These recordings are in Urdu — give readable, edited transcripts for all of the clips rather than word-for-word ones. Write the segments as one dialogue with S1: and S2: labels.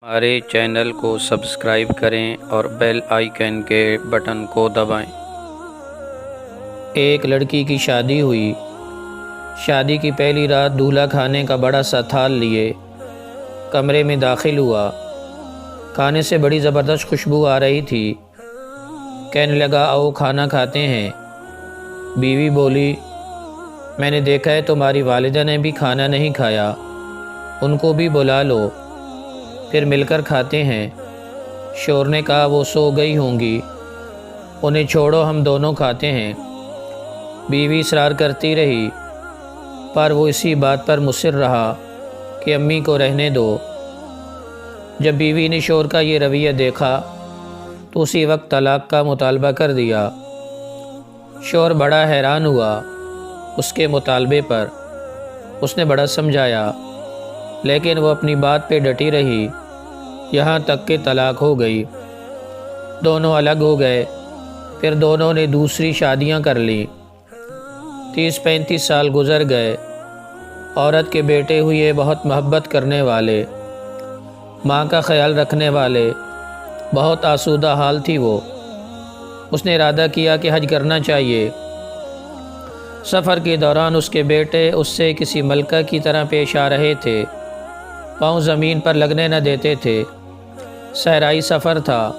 S1: ہمارے چینل کو سبسکرائب کریں اور بیل آئیکن کے بٹن کو دبائیں۔ ایک لڑکی کی شادی ہوئی۔ شادی کی پہلی رات دولہا کھانے کا بڑا سا تھال لیے کمرے میں داخل ہوا۔ کھانے سے بڑی زبردست خوشبو آ رہی تھی۔ کہنے لگا آؤ کھانا کھاتے ہیں۔ بیوی بولی میں نے دیکھا ہے تمہاری والدہ نے بھی کھانا نہیں کھایا، ان کو بھی بلا لو، پھر مل کر کھاتے ہیں۔ شوہر نے کہا وہ سو گئی ہوں گی، انہیں چھوڑو ہم دونوں کھاتے ہیں۔ بیوی اصرار کرتی رہی پر وہ اسی بات پر مصر رہا کہ امی کو رہنے دو۔ جب بیوی نے شوہر کا یہ رویہ دیکھا تو اسی وقت طلاق کا مطالبہ کر دیا۔ شوہر بڑا حیران ہوا اس کے مطالبے پر۔ اس نے بڑا سمجھایا لیکن وہ اپنی بات پہ ڈٹی رہی، یہاں تک کہ طلاق ہو گئی۔ دونوں الگ ہو گئے، پھر دونوں نے دوسری شادیاں کر لیں۔ 30-35 سال گزر گئے۔ عورت کے بیٹے ہوئے بہت محبت کرنے والے، ماں کا خیال رکھنے والے، بہت آسودہ حال تھی وہ۔ اس نے ارادہ کیا کہ حج کرنا چاہیے۔ سفر کے دوران اس کے بیٹے اس سے کسی ملکہ کی طرح پیش آ رہے تھے، پاؤں زمین پر لگنے نہ دیتے تھے۔ صحرائی سفر تھا۔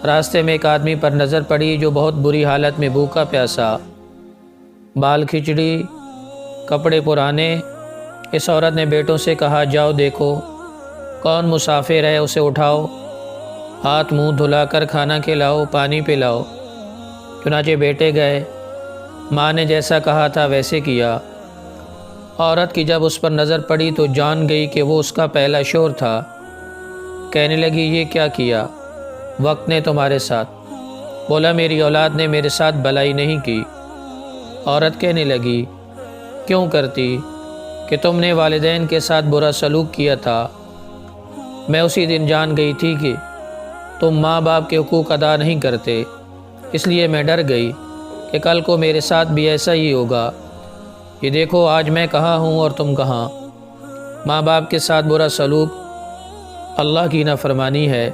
S1: راستے میں ایک آدمی پر نظر پڑی جو بہت بری حالت میں بھوکا پیاسا، بال کھچڑی، کپڑے پرانے۔ اس عورت نے بیٹوں سے کہا جاؤ دیکھو کون مسافر ہے، اسے اٹھاؤ، ہاتھ منہ دھلا کر کھانا کھلاؤ، پانی پلاؤ۔ چنانچہ بیٹے گئے، ماں نے جیسا کہا تھا ویسے کیا۔ عورت کی جب اس پر نظر پڑی تو جان گئی کہ وہ اس کا پہلا شوہر تھا۔ کہنے لگی یہ کیا کیا وقت نے تمہارے ساتھ؟ بولا میری اولاد نے میرے ساتھ بلائی نہیں کی۔ عورت کہنے لگی کیوں کرتی کہ تم نے والدین کے ساتھ برا سلوک کیا تھا۔ میں اسی دن جان گئی تھی کہ تم ماں باپ کے حقوق ادا نہیں کرتے، اس لیے میں ڈر گئی کہ کل کو میرے ساتھ بھی ایسا ہی ہوگا۔ یہ دیکھو آج میں کہاں ہوں اور تم کہاں۔ ماں باپ کے ساتھ برا سلوک اللہ کی نافرمانی ہے۔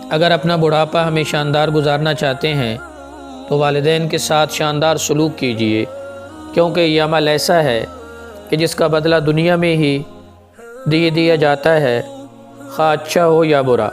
S1: اگر اپنا بڑھاپا ہمیں شاندار گزارنا چاہتے ہیں تو والدین کے ساتھ شاندار سلوک کیجیے، کیونکہ یہ عمل ایسا ہے کہ جس کا بدلہ دنیا میں ہی دیا جاتا ہے، خواہ اچھا ہو یا برا۔